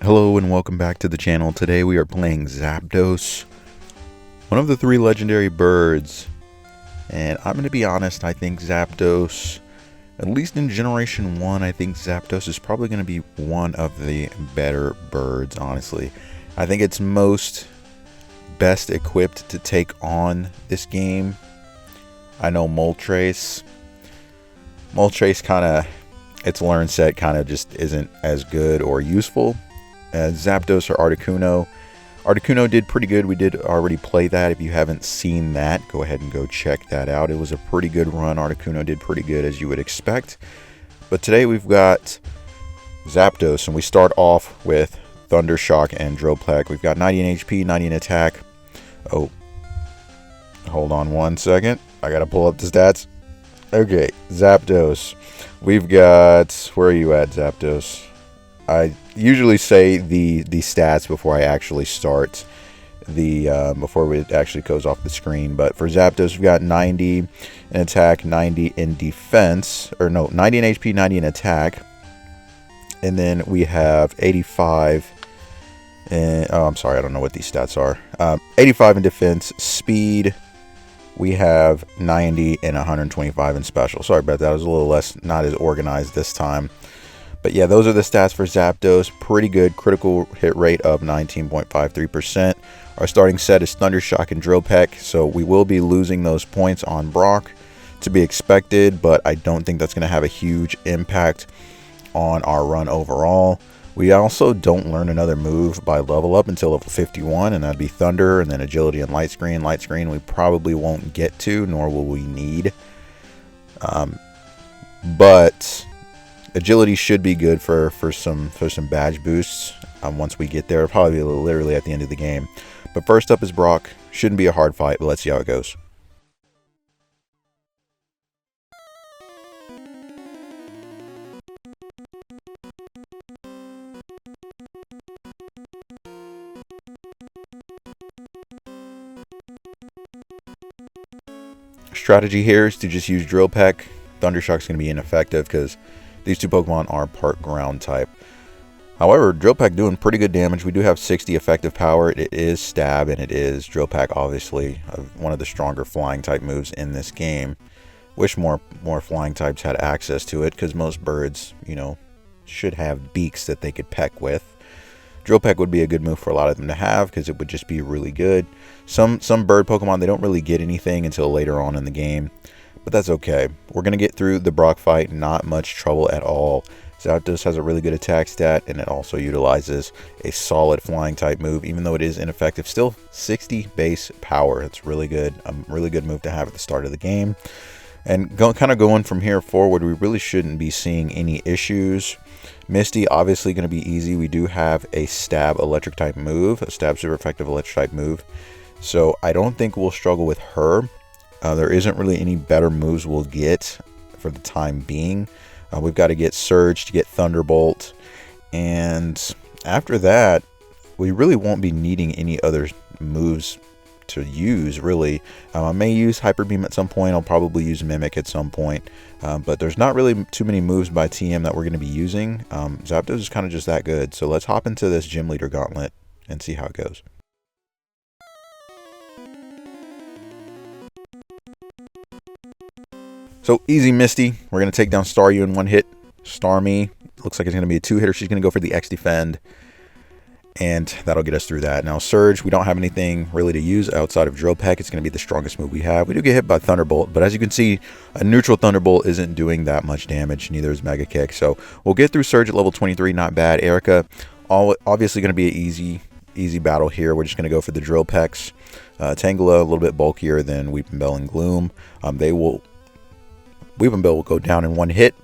Hello and welcome back to the channel. Today we are playing Zapdos, one of the 3 legendary birds. And I'm going to be honest, I think Zapdos, at least in Generation 1, I think Zapdos is probably going to be one of the better birds, honestly. I think it's best equipped to take on this game. I know Moltres kind of, its learn set kind of just isn't as good or useful as Zapdos or Articuno. Articuno did pretty good. We did already play that. If you haven't seen that, go ahead and go check that out. It was a pretty good run. Articuno did pretty good, as you would expect. But today we've got Zapdos, and we start off with Thunder Shock and Dropleck. We've got 90 in HP, 90 in attack. Oh, hold on one second. I gotta pull up the stats. Okay, Zapdos. We've got, where are you at, Zapdos? I usually say the stats before I actually start before it actually goes off the screen. But for Zapdos, we've got 90 in attack, 90 in defense, or no, 90 in HP, 90 in attack, and then we have 85. Oh, I'm sorry, I don't know what these stats are. 85 in defense, speed. We have 90 and 125 in special. Sorry about that. I was a little less, not as organized this time. But yeah, those are the stats for Zapdos. Pretty good. Critical hit rate of 19.53%. Our starting set is Thunder Shock and Dropleck, so we will be losing those points on Brock, to be expected, but I don't think that's going to have a huge impact on our run overall. We also don't learn another move by level up until level 51, and that'd be Thunder, and then Agility and Light Screen. Light Screen we probably won't get to, nor will we need. But Agility should be good for some badge boosts once we get there. Probably literally at the end of the game. But first up is Brock. Shouldn't be a hard fight, but let's see how it goes. Strategy here is to just use Dropleck. Thunder Shock's going to be ineffective because these two Pokemon are part ground type. However, Dropleck doing pretty good damage. We do have 60 effective power. It is stab, and it is Dropleck, obviously, one of the stronger flying type moves in this game. Wish more flying types had access to it, because most birds, you know, should have beaks that they could peck with. Dropleck would be a good move for a lot of them to have, because it would just be really good. Some bird Pokemon, they don't really get anything until later on in the game, but that's okay. We're going to get through the Brock fight, not much trouble at all. Zapdos has a really good attack stat, and it also utilizes a solid flying type move, even though it is ineffective. Still 60 base power. It's really good. A really good move to have at the start of the game. And kind of going from here forward, we really shouldn't be seeing any issues. Misty, obviously going to be easy. We do have a stab electric type move, a stab super effective electric type move. So I don't think we'll struggle with her. There isn't really any better moves we'll get for the time being. We've got to get Surge to get Thunderbolt. And after that, we really won't be needing any other moves to use, really. I may use Hyper Beam at some point. I'll probably use Mimic at some point. But there's not really too many moves by TM that we're going to be using. Zapdos is kind of just that good. So let's hop into this Gym Leader Gauntlet and see how it goes. So easy Misty. We're going to take down Staryu in one hit. Starmie. Looks like it's going to be a 2-hitter. She's going to go for the X Defend. And that'll get us through that. Now Surge, we don't have anything really to use outside of Dropleck. It's going to be the strongest move we have. We do get hit by Thunderbolt, but as you can see, a neutral Thunderbolt isn't doing that much damage. Neither is Mega Kick. So we'll get through Surge at level 23. Not bad. Erica, obviously going to be an easy battle here. We're just going to go for the Droplex. Tangela, a little bit bulkier than Weeping Bell and Gloom. Weeping Bell will go down in one hit.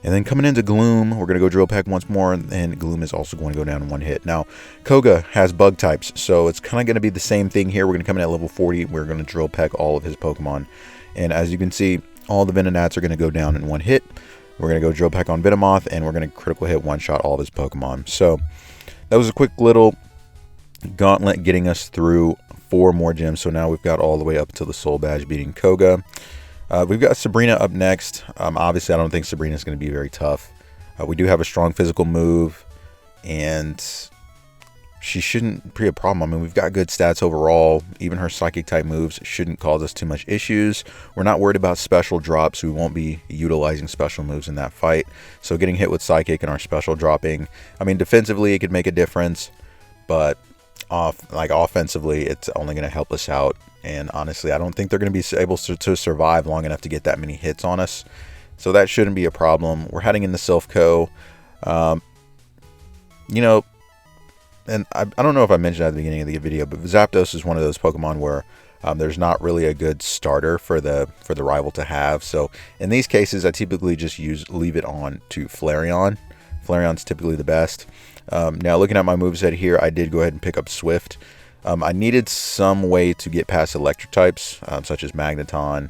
And then coming into Gloom, we're going to go Dropleck once more, and Gloom is also going to go down in one hit. Now, Koga has bug types, so it's kind of going to be the same thing here. We're going to come in at level 40. We're going to Dropleck all of his Pokemon. And as you can see, all the Venonats are going to go down in one hit. We're going to go Dropleck on Venomoth, and we're going to critical hit one-shot all of his Pokemon. So that was a quick little gauntlet getting us through 4 more gyms. So now we've got all the way up to the Soul Badge beating Koga. We've got Sabrina up next. Obviously, I don't think Sabrina's going to be very tough. We do have a strong physical move, and she shouldn't be a problem. I mean, we've got good stats overall. Even her psychic type moves shouldn't cause us too much issues. We're not worried about special drops. We won't be utilizing special moves in that fight. So getting hit with psychic and our special dropping, I mean, defensively it could make a difference, but offensively it's only going to help us out. And honestly, I don't think they're going to be able to survive long enough to get that many hits on us. So that shouldn't be a problem. We're heading into Silph Co. You know, and I don't know if I mentioned at the beginning of the video, but Zapdos is one of those Pokemon where there's not really a good starter for the rival to have. So in these cases, I typically just leave it on to Flareon. Flareon's typically the best. Now looking at my moveset here, I did go ahead and pick up Swift. I needed some way to get past electric types, such as Magneton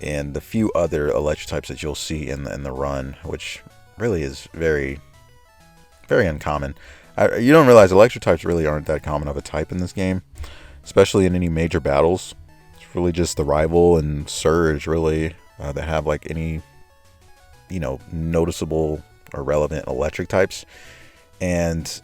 and the few other electric types that you'll see in the run, which really is very, very uncommon. You don't realize electric types really aren't that common of a type in this game, especially in any major battles. It's really just the rival and Surge really that have like any, noticeable or relevant electric types. And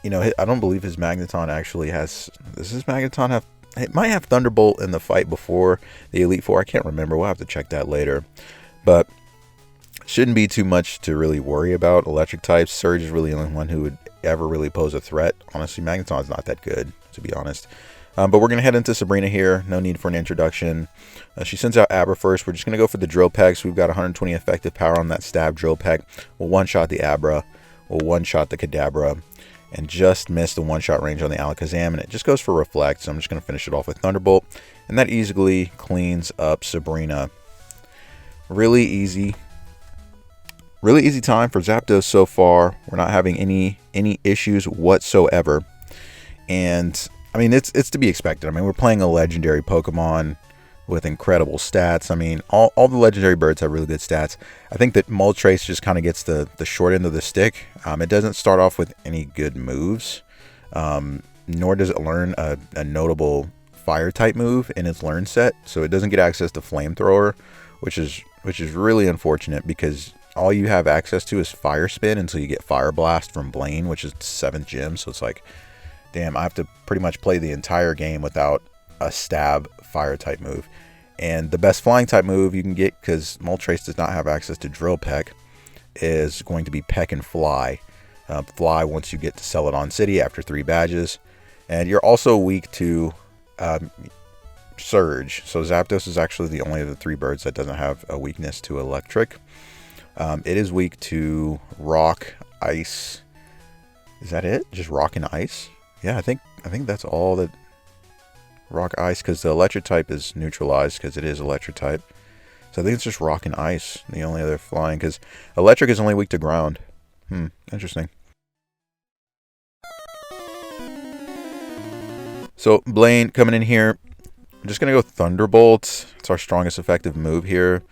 I don't believe his Magneton actually has. Does his Magneton have? It might have Thunderbolt in the fight before the Elite Four. I can't remember. We'll have to check that later. But shouldn't be too much to really worry about electric types. Surge is really the only one who would ever really pose a threat. Honestly, Magneton's not that good, to be honest. But we're going to head into Sabrina here. No need for an introduction. She sends out Abra first. We're just going to go for the Drill Peck. So we've got 120 effective power on that stab Drill Peck. We'll one-shot the Abra. We'll one-shot the Kadabra. And just miss the one-shot range on the Alakazam. And it just goes for Reflect. So I'm just going to finish it off with Thunderbolt. And that easily cleans up Sabrina. Really easy time for Zapdos so far. We're not having any issues whatsoever. And I mean, it's to be expected. I mean, we're playing a legendary Pokemon with incredible stats. I mean, all the legendary birds have really good stats. I think that Moltres just kind of gets the short end of the stick. It doesn't start off with any good moves, nor does it learn a notable fire type move in its learn set. So it doesn't get access to Flamethrower, which is really unfortunate, because all you have access to is Fire Spin until you get Fire Blast from Blaine, which is 7th gym. So it's like, damn, I have to pretty much play the entire game without a stab fire type move. And the best flying type move you can get, because Moltres does not have access to Drill Peck, is going to be Peck and Fly. Fly once you get to Celadon City after 3 badges. And you're also weak to Surge. So Zapdos is actually the only of the 3 birds that doesn't have a weakness to electric. It is weak to rock, ice. Is that it? Just rock and ice? Yeah, I think that's all that. Rock, ice, because the electric type is neutralized because it is electric type. So I think it's just rock and ice, the only other flying, because electric is only weak to ground. Interesting. So Blaine coming in here. I'm just going to go Thunderbolt. It's our strongest effective move here.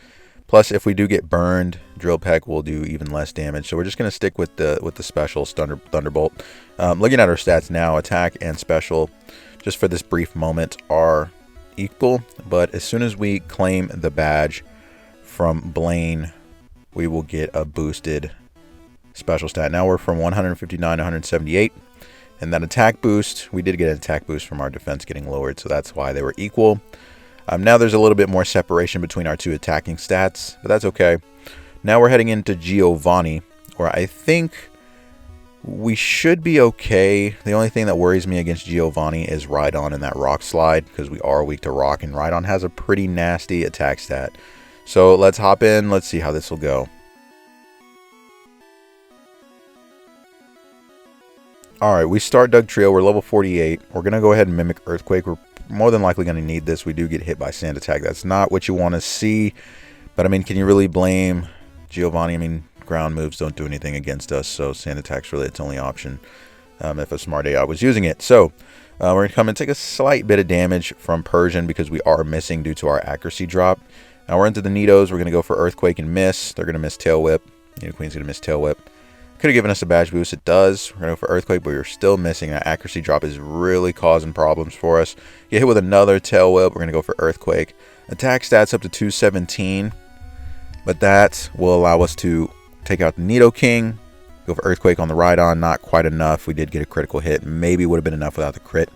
Plus, if we do get burned, Drill Peck will do even less damage. So we're just going to stick with the specials, Thunderbolt. Looking at our stats now, attack and special, just for this brief moment, are equal. But as soon as we claim the badge from Blaine, we will get a boosted special stat. Now we're from 159 to 178. And that attack boost, we did get an attack boost from our defense getting lowered. So that's why they were equal. Now there's a little bit more separation between our 2 attacking stats, but that's okay. Now we're heading into Giovanni, where I think we should be okay. The only thing that worries me against Giovanni is Rhydon and that Rock Slide, because we are weak to Rock, and Rhydon has a pretty nasty attack stat. So let's hop in. Let's see how this will go. Alright, we start Dugtrio. We're level 48. We're going to go ahead and Mimic Earthquake. We're more than likely going to need this. We do get hit by Sand Attack. That's not what you want to see. But, I mean, can you really blame Giovanni? I mean, ground moves don't do anything against us. So, Sand Attack's really its only option if a smart AI was using it. So, we're going to come and take a slight bit of damage from Persian because we are missing due to our accuracy drop. Now, we're into the Nidos. We're going to go for Earthquake and miss. They're going to miss Tail Whip. Nidoqueen's going to miss Tail Whip. Could have given us a badge boost. It does. We're going to go for Earthquake, but we're still missing. That accuracy drop is really causing problems for us. Get hit with another Tail Whip. We're going to go for Earthquake. Attack stats up to 217. But that will allow us to take out the Nidoking. Go for Earthquake on the Rhydon, not quite enough. We did get a critical hit. Maybe would have been enough without the crit.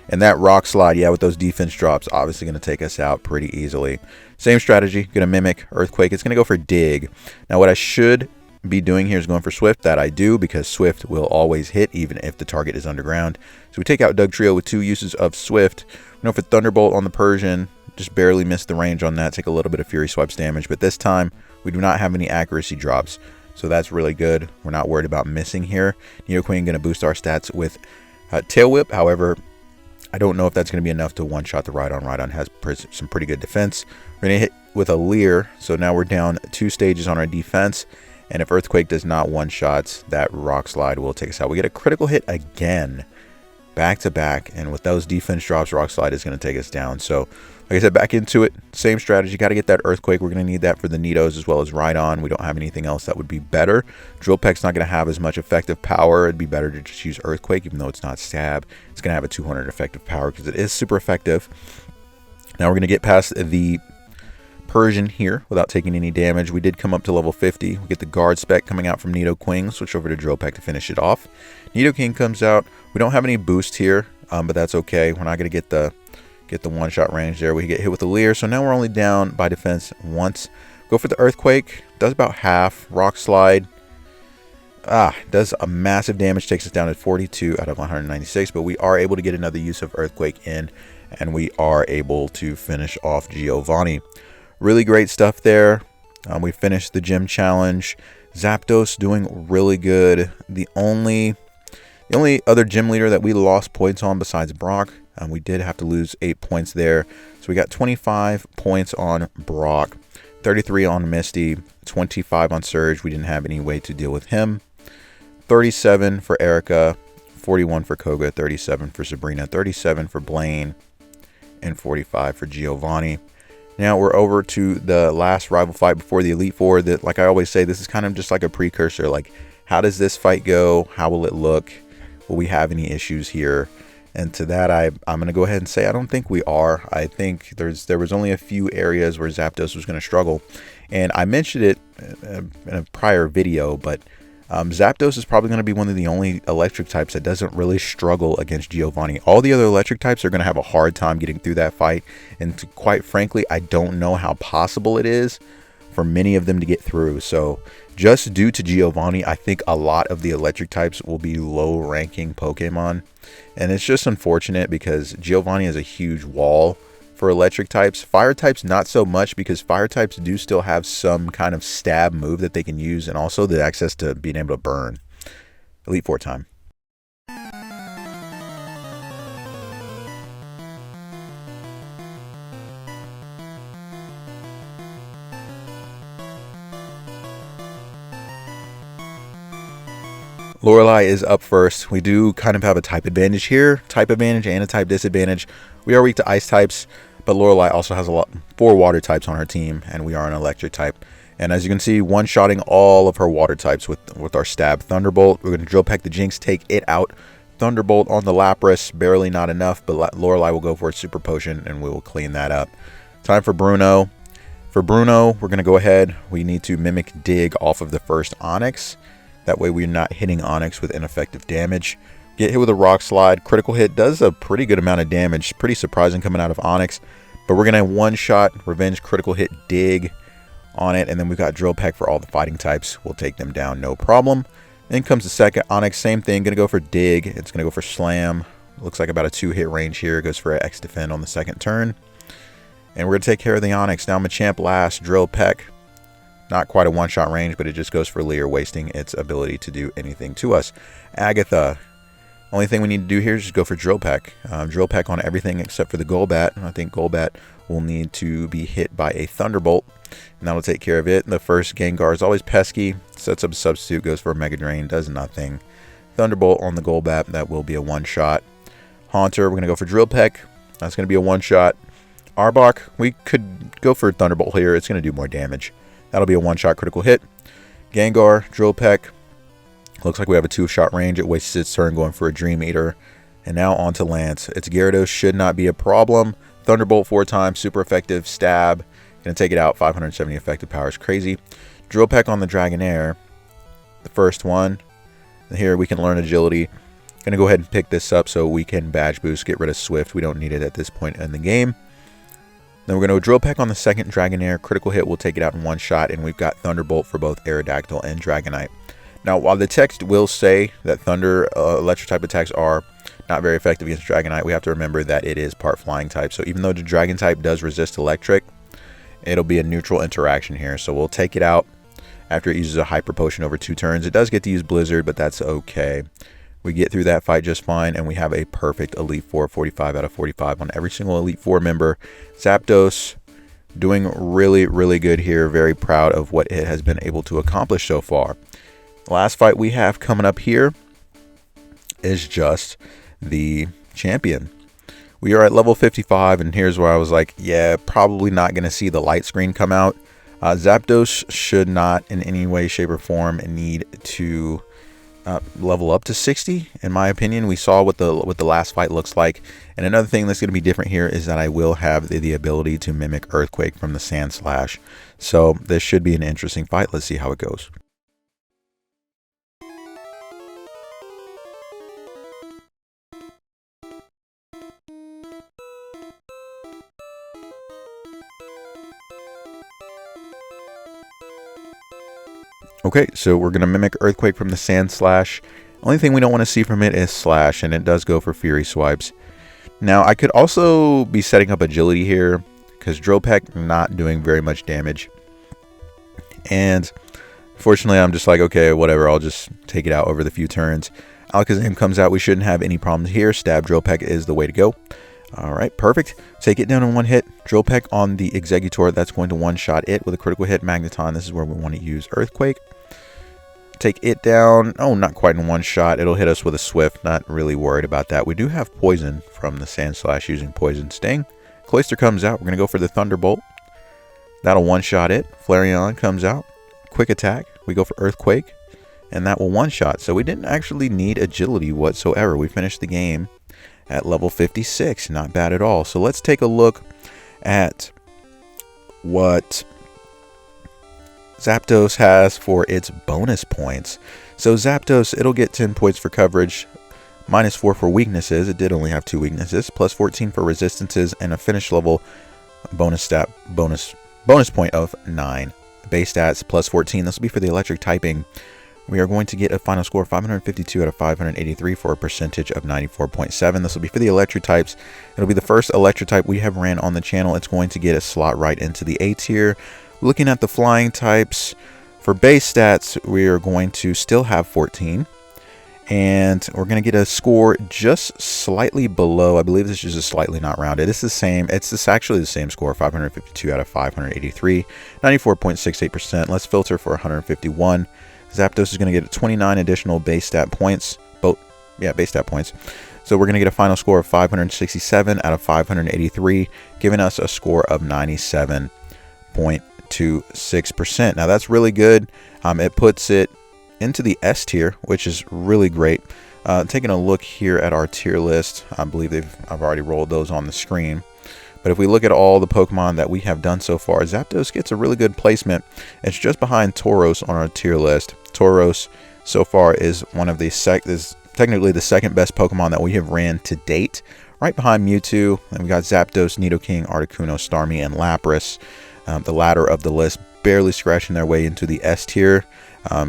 And that Rock Slide, yeah, with those defense drops, obviously going to take us out pretty easily. Same strategy, going to mimic Earthquake. It's going to go for Dig. Now, what I should be doing here is going for Swift. That I do, because Swift will always hit, even if the target is underground. So we take out Dugtrio with 2 uses of Swift. We go for Thunderbolt on the Persian. Just barely missed the range on that. Take a little bit of Fury Swipes damage. But this time, we do not have any accuracy drops. So that's really good. We're not worried about missing here. Nidoqueen going to boost our stats with Tail Whip. However, I don't know if that's going to be enough to one-shot the Rhydon. Rhydon has some pretty good defense. We're going to hit with a Leer. So now we're down 2 stages on our defense. And if Earthquake does not one-shot, that Rock Slide will take us out. We get a critical hit again, back to back. And with those defense drops, Rock Slide is going to take us down. So, like I said, back into it. Same strategy. Got to get that Earthquake. We're going to need that for the Nidos as well as Rhydon. We don't have anything else that would be better. Drill Peck's not going to have as much effective power. It'd be better to just use Earthquake, even though it's not Stab. It's going to have a 200 effective power because it is super effective. Now we're going to get past the Persian here without taking any damage. We did come up to level 50. We get the Guard Spec coming out from Nidoqueen. Switch over to Drill Peck to finish it off. Nidoking comes out. We don't have any boost here, but that's okay. We're not going to get the one-shot range there. We get hit with the Leer, so now we're only down by defense once. Go for the Earthquake. Does about half. Rock Slide. Does a massive damage. Takes us down to 42 out of 196, but we are able to get another use of Earthquake in, and we are able to finish off Giovanni. Really great stuff there. We finished the gym challenge. Zapdos doing really good. The only other gym leader that we lost points on besides Brock, we did have to lose 8 points there. So we got 25 points on Brock, 33 on Misty, 25 on Surge. We didn't have any way to deal with him. 37 for Erica, 41 for Koga, 37 for Sabrina, 37 for Blaine, and 45 for Giovanni. Now we're over to the last rival fight before the Elite Four. That, like I always say, this is kind of just like a precursor. Like, how does this fight go? How will it look? Will we have any issues here? And to that, I'm going to go ahead and say I don't think we are. I think there was only a few areas where Zapdos was going to struggle. And I mentioned it in a prior video, but Zapdos is probably going to be one of the only electric types that doesn't really struggle against Giovanni. All the other electric types are going to have a hard time getting through that fight. And quite frankly, I don't know how possible it is for many of them to get through. So just due to Giovanni, I think a lot of the electric types will be low ranking Pokemon. And it's just unfortunate because Giovanni is a huge wall for electric types. Fire types, not so much, because fire types do still have some kind of stab move that they can use, and also the access to being able to burn. Elite Four time. Lorelei is up first. We do kind of have a type advantage here. Type advantage and a type disadvantage. We are weak to ice types, but Lorelei also has 4 water types on her team, and we are an electric type. And as you can see, one-shotting all of her water types with our stab. Thunderbolt, we're going to Drill Peck the Jinx, take it out. Thunderbolt on the Lapras, barely not enough, but Lorelei will go for a Super Potion, and we will clean that up. Time for Bruno. For Bruno, we're going to go ahead. We need to mimic Dig off of the first Onix. That way we're not hitting Onix with ineffective damage. Get hit with a Rock Slide. Critical hit does a pretty good amount of damage. Pretty surprising coming out of Onix. But we're going to one-shot Revenge Critical Hit Dig on it. And then we've got Drill Peck for all the fighting types. We'll take them down, no problem. Then comes the second Onix. Same thing. Going to go for Dig. It's going to go for Slam. Looks like about a 2-hit range here. Goes for an X Defend on the second turn. And we're going to take care of the Onix. Now Machamp last. Drill Peck. Not quite a one-shot range, but it just goes for Leer, wasting its ability to do anything to us. Agatha. Only thing we need to do here is just go for Drill Peck. Drill Peck on everything except for the Golbat. I think Golbat will need to be hit by a Thunderbolt, and that'll take care of it. The first Gengar is always pesky. Sets up a substitute, goes for a Mega Drain, does nothing. Thunderbolt on the Golbat, that will be a one-shot. Haunter, we're going to go for Drill Peck. That's going to be a one-shot. Arbok, we could go for Thunderbolt here. It's going to do more damage. That'll be a one-shot critical hit. Gengar, Drill Peck. Looks like we have a 2-shot range. It wastes its turn going for a Dream Eater. And now on to Lance. Its Gyarados should not be a problem. Thunderbolt 4 times. Super effective. Stab. Gonna take it out. 570 effective power is crazy. Drill Peck on the Dragonair. The first one. Here we can learn agility. Going to go ahead and pick this up so we can badge boost, get rid of Swift. We don't need it at this point in the game. Then we're going to drill peck on the second Dragonair. Critical hit will take it out in one shot, and we've got Thunderbolt for both Aerodactyl and Dragonite. Now, while the text will say that Thunder electric type attacks are not very effective against Dragonite, we have to remember that it is part flying type. So even though the Dragon type does resist electric, it'll be a neutral interaction here. So we'll take it out after it uses a Hyper Potion over 2 turns. It does get to use Blizzard, but that's okay. We get through that fight just fine, and we have a perfect Elite Four, 45 out of 45 on every single Elite Four member. Zapdos doing really, really good here. Very proud of what it has been able to accomplish so far. The last fight we have coming up here is just the champion. We are at level 55, and here's where I was like, yeah, probably not going to see the light screen come out. Zapdos should not in any way, shape, or form need to level up to 60. In my opinion, we saw what the last fight looks like. And another thing that's going to be different here is that I will have the ability to mimic Earthquake from the Sand Slash. So this should be an interesting fight. Let's see how it goes. Okay, so we're going to mimic Earthquake from the Sand Slash. Only thing we don't want to see from it is Slash, and it does go for Fury Swipes. Now, I could also be setting up Agility here, because Drill Peck not doing very much damage. And fortunately, I'm just like, okay, whatever, I'll just take it out over the few turns. Alakazam comes out, we shouldn't have any problems here. Stab Drill Peck is the way to go. Alright, perfect. Take it down in one hit. Drill Peck on the Exeggutor, that's going to one-shot it with a critical hit. Magneton, this is where we want to use Earthquake. Take it down. Oh, not quite in one shot. It'll hit us with a Swift. Not really worried about that. We do have Poison from the Sand Slash using Poison Sting. Cloyster comes out. We're going to go for the Thunderbolt. That'll one-shot it. Flareon comes out. Quick Attack. We go for Earthquake. And that will one-shot. So we didn't actually need Agility whatsoever. We finished the game at level 56. Not bad at all. So let's take a look at what Zapdos has for its bonus points. So Zapdos, it'll get 10 points for coverage, -4 for weaknesses. It did only have 2 weaknesses, +14 for resistances, and a finish level bonus point of 9. Base stats +14. This will be for the electric typing. We are going to get a final score of 552 out of 583 for a percentage of 94.7. This will be for the electric types. It'll be the first electric type we have ran on the channel. It's going to get a slot right into the A tier. Looking at the flying types, for base stats, we are going to still have 14. And we're going to get a score just slightly below. I believe this is just slightly not rounded. It's the same. It's actually the same score, 552 out of 583, 94.68%. Let's filter for 151. Zapdos is going to get 29 additional base stat points. Base stat points. So we're going to get a final score of 567 out of 583, giving us a score of 97.26%. Now that's really good. It puts it into the S tier, which is really great. Taking a look here at our tier list, I believe I've already rolled those on the screen. But if we look at all the Pokemon that we have done so far, Zapdos gets a really good placement. It's just behind Tauros on our tier list. Tauros so far is one of the technically the second best Pokemon that we have ran to date. Right behind Mewtwo, and we got Zapdos, Nidoking, Articuno, Starmie, and Lapras. The latter of the list barely scratching their way into the S tier,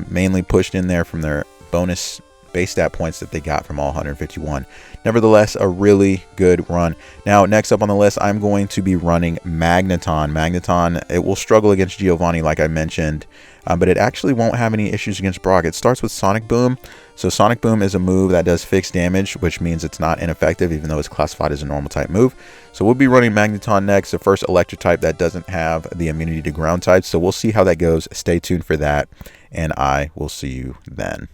mainly pushed in there from their bonus base stat points that they got from all 151. Nevertheless, a really good run. Now, next up on the list, I'm going to be running Magneton. Magneton, it will struggle against Giovanni, like I mentioned, but it actually won't have any issues against Brock. It starts with Sonic Boom. So Sonic Boom is a move that does fixed damage, which means it's not ineffective, even though it's classified as a normal type move. So we'll be running Magneton next, the first electric type that doesn't have the immunity to ground types. So we'll see how that goes. Stay tuned for that, and I will see you then.